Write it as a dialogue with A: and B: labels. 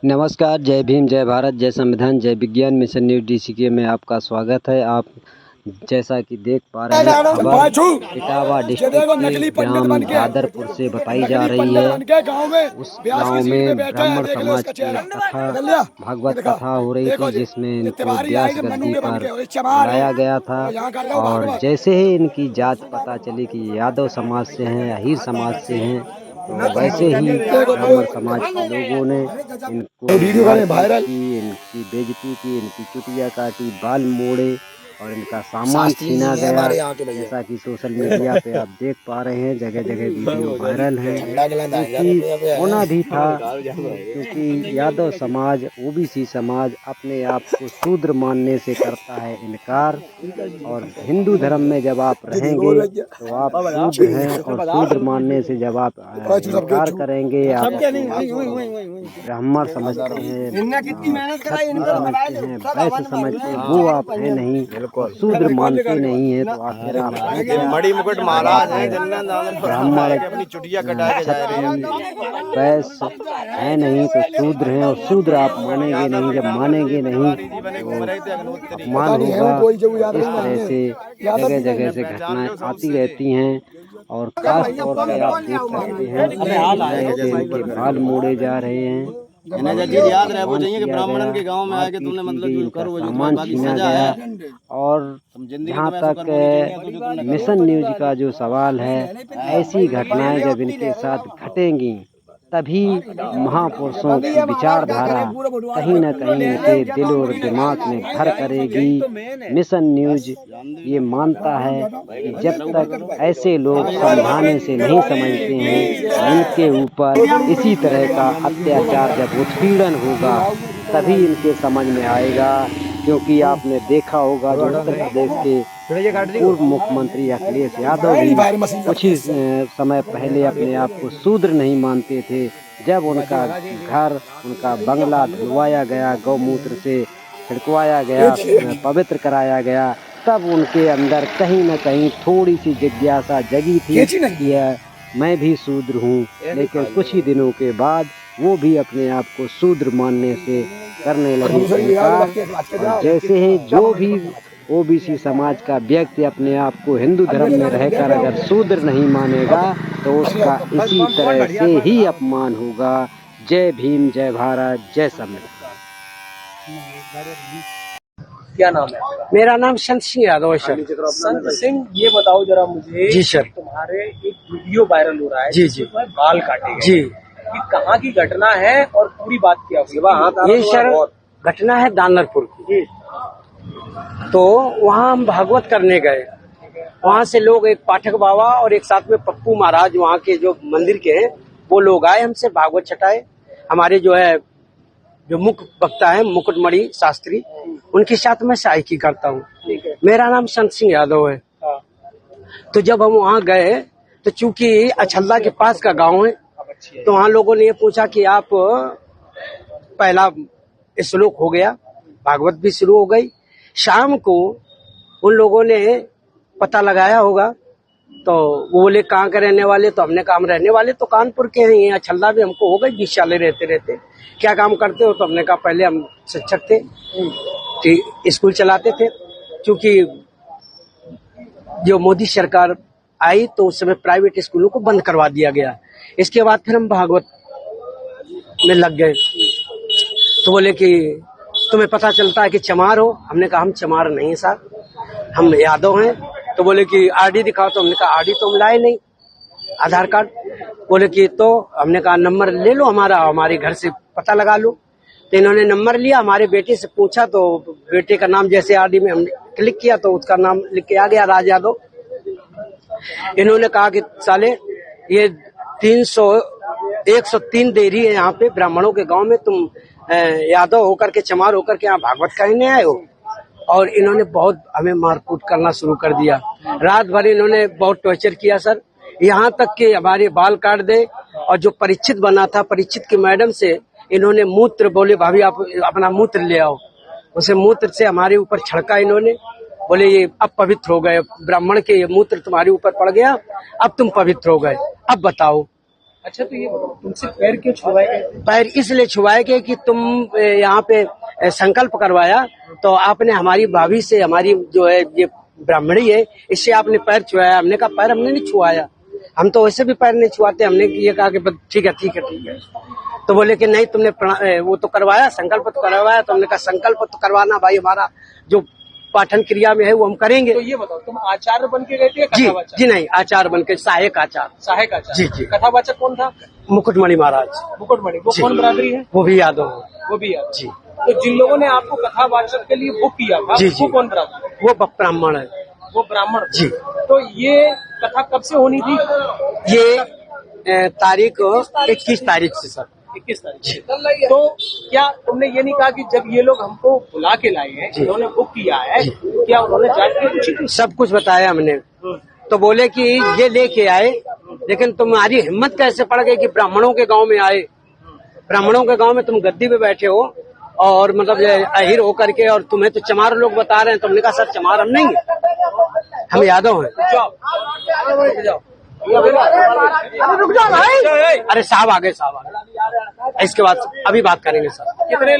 A: नमस्कार, जय भीम, जय भारत, जय संविधान, जय विज्ञान मिशन न्यूज़ डीसीके में आपका स्वागत है। आप जैसा कि देख पा रहे हैं, खबर इटावा डिस्ट्रिक्ट के ग्राम दादरपुर से बताई जा रही है। उस गांव में ब्राह्मण समाज की कथा, भागवत कथा हो रही थी, जिसमें इनको व्यास गद्दी पर लाया गया था। और जैसे ही इनकी जात पता चली कि यादव समाज से हैं या हीर समाज से हैं, तो वैसे ही ब्राह्मण समाज के लोगों ने इनको मारपीट की, इनकी बेइज्जती की, इनकी चुटिया काटी, बाल मोड़े और इनका सामान छीना गया। जैसा कि सोशल मीडिया पे आप देख पा रहे हैं, जगह जगह वीडियो वायरल है। क्योंकि होना भी था, क्योंकि यादव समाज, ओबीसी समाज अपने आप को शूद्र मानने से करता है इनकार। और हिंदू धर्म में जब आप रहेंगे तो आप शूद्र हैं, और शूद्र मानने से जब आप इनकार करेंगे, आप ब्राह्मण समझते हैं, समझते हैं, वैश्य समझते हैं, वो आप हैं नहीं, शूद्र मानते नहीं है, तो आखिर आप
B: मणि मुकुट महाराज है
A: ब्राह्मण वैश्य है नहीं, तो शूद्र हैं। और शूद्र आप मानेंगे नहीं, जब मानेंगे नहीं तो अपमान होगा। इस तरह से जगह जगह से घटनाएं आती रहती हैं। और खास तौर पर आप देख सकते हैं कि इनके बाल मोड़े जा रहे हैं,
B: याद रहे वो चाहिए कि ब्राह्मणन के गांव में आके तुमने मतलब करो
A: सामान छीना गया। और जहाँ तक मिशन न्यूज का जो सवाल है, ऐसी घटनाएं जब इनके साथ घटेंगी तभी महापुरुषों की विचारधारा कहीं न कहीं इनके दिल और दिमाग में घर करेगी। मिशन न्यूज ये मानता है कि जब तक ऐसे लोग समझाने से नहीं समझते हैं, इनके ऊपर इसी तरह का अत्याचार जब उत्पीड़न होगा तभी इनके समझ में आएगा। क्योंकि आपने देखा होगा जो उत्तर प्रदेश के पूर्व मुख्यमंत्री अखिलेश यादव भी कुछ ही समय पहले अपने आप को शूद्र नहीं मानते थे। जब उनका घर, उनका बंगला धुलवाया गया, गौमूत्र से छिड़कवाया गया, पवित्र कराया गया, तब उनके अंदर कहीं न कहीं थोड़ी सी जिज्ञासा जगी थी कि मैं भी शूद्र हूँ। लेकिन कुछ ही दिनों के बाद वो भी अपने आप को शूद्र मानने से करने लगे। और जैसे ही जो भी ओबीसी समाज का व्यक्ति अपने आप को हिंदू धर्म में रहकर अगर शूद्र नहीं मानेगा तो उसका इसी तरह से ही अपमान होगा। जय भीम, जय भारत, जय संविधान।
C: क्या नाम है?
D: मेरा नाम संत सिंह यादव है सर।
C: संत सिंह, ये बताओ जरा मुझे।
D: जी सर।
C: तुम्हारे एक वीडियो वायरल हो रहा है।
D: जी जी।
C: बाल काटे
D: जी।
C: ये कहाँ की घटना है और पूरी बात क्या हुई?
D: ये सर घटना है दानरपुर की। तो वहाँ हम भागवत करने गए। वहाँ से लोग, एक पाठक बाबा और एक साथ में पप्पू महाराज, वहाँ के जो मंदिर के हैं, वो लोग आए हमसे भागवत छटाए। हमारे जो मुख्य वक्ता है मुकुटमणि शास्त्री, उनके साथ मैं सहायकी करता हूँ। मेरा नाम संत सिंह यादव है। तो जब हम वहाँ गए तो चूंकि अछल्ला के पास का गांव है, तो वहाँ लोगों ने ये पूछा कि आप, पहला श्लोक हो गया, भागवत भी शुरू हो गई। शाम को उन लोगों ने पता लगाया होगा, तो वो बोले कहाँ के रहने वाले? तो हमने कहा हम रहने वाले तो कानपुर के हैं। यहाँ अछल्ला भी हमको हो गई 20 साल रहते रहते। क्या काम करते हो? तो हमने कहा पहले हम शिक्षक थे, स्कूल चलाते थे। क्योंकि जो मोदी सरकार आई तो उस समय प्राइवेट स्कूलों को बंद करवा दिया गया। इसके बाद फिर हम भागवत में लग गए। तो बोले कि तुम्हें पता चलता है कि चमार हो? हमने कहा हम चमार नहीं साहब, हम यादव हैं। तो बोले कि आरडी दिखाओ। तो हमने कहा आरडी तो हम लाए नहीं, आधार कार्ड। बोले कि तो हमने कहा नंबर ले लो हमारा, हमारे घर से पता लगा लो। तो इन्होंने नंबर लिया, हमारे बेटे से पूछा, तो बेटे का नाम जैसे आरडी में हमने क्लिक किया तो उसका नाम लिख के आ गया, राज यादव। इन्होंने कहा कि साले ये 103 देरी है यहाँ पे ब्राह्मणों के गांव में, तुम यादव होकर के, चमार होकर के यहाँ भागवत कहने आए हो। और इन्होंने बहुत हमें मारकूट करना शुरू कर दिया। रात भर इन्होंने बहुत टॉर्चर किया सर, यहाँ तक कि हमारे बाल काट दे। और जो परीक्षित बना था, परीक्षित की मैडम से इन्होंने मूत्र, बोले भाभी आप अपना मूत्र ले आओ, उसे मूत्र से हमारे ऊपर छड़का इन्होंने। बोले ये अब पवित्र हो गए, ब्राह्मण के ये मूत्र तुम्हारे ऊपर पड़ गया, अब तुम पवित्र हो गए, अब बताओ।
C: अच्छा, तो ये बताओ, तुमसे पैर क्यों छुड़वाए गए?
D: पैर इसलिए छुआए गए कि तुम यहाँ पे संकल्प करवाया, तो आपने हमारी भाभी से, हमारी जो है ये ब्राह्मणी है, इससे आपने पैर छुआया। हमने कहा पैर हमने नहीं छुआया, हम तो वैसे भी पैर नहीं छुआते। हमने ये कहा कि ठीक है ठीक है ठीक है। तो बोले कि नहीं, तुमने वो तो करवाया, संकल्प तो करवाया। तो हमने कहा संकल्प तो करवाना भाई, हमारा जो पाठन क्रिया में है वो हम करेंगे।
C: तो ये बताओ, तुम आचार्य बन के गए थे या
D: जी
C: कथावाचक?
D: जी नहीं, आचार्य बन के, सहायक आचार्य।
C: सहायक आचार्य।
D: जी, जी।
C: कथावाचक कौन था?
D: मुकुटमणि महाराज।
C: मुकुटमणि। वो
D: जी।
C: कौन बरादरी है?
D: वो भी यादव है।
C: वो भी याद।
D: जी
C: तो जिन लोगों ने आपको कथावाचक के लिए बुक किया था,
D: जी,
C: वो
D: जी।
C: कौन बरादरी है?
D: वो ब्राह्मण है।
C: वो ब्राह्मण।
D: जी।
C: तो ये कथा कब से होनी थी?
D: ये तारीख 21 तारीख से सर।
C: 21 तारीख। तो क्या तुमने ये नहीं कहा कि जब ये लोग हमको बुला के लाए हैं,
D: जी।
C: इन्होंने बुक किया है, क्या उन्होंने जाके कुछ?
D: सब कुछ बताया हमने। तो बोले कि ये लेके आए, लेकिन तुम्हारी हिम्मत कैसे पड़ गई कि ब्राह्मणों के गांव में आए? ब्राह्मणों के गांव में तुम गद्दी पे बैठे हो और मतलब अहिर होकर के, और तुम्हें तो चमार लोग बता रहे हैं। तुमने कहा सर चमार हम नहीं है, हम यादव हैं।
C: जाओ।
D: अरे साहब आ गए, साहब आ गए। इसके बाद अभी बात करेंगे सर।
C: कितने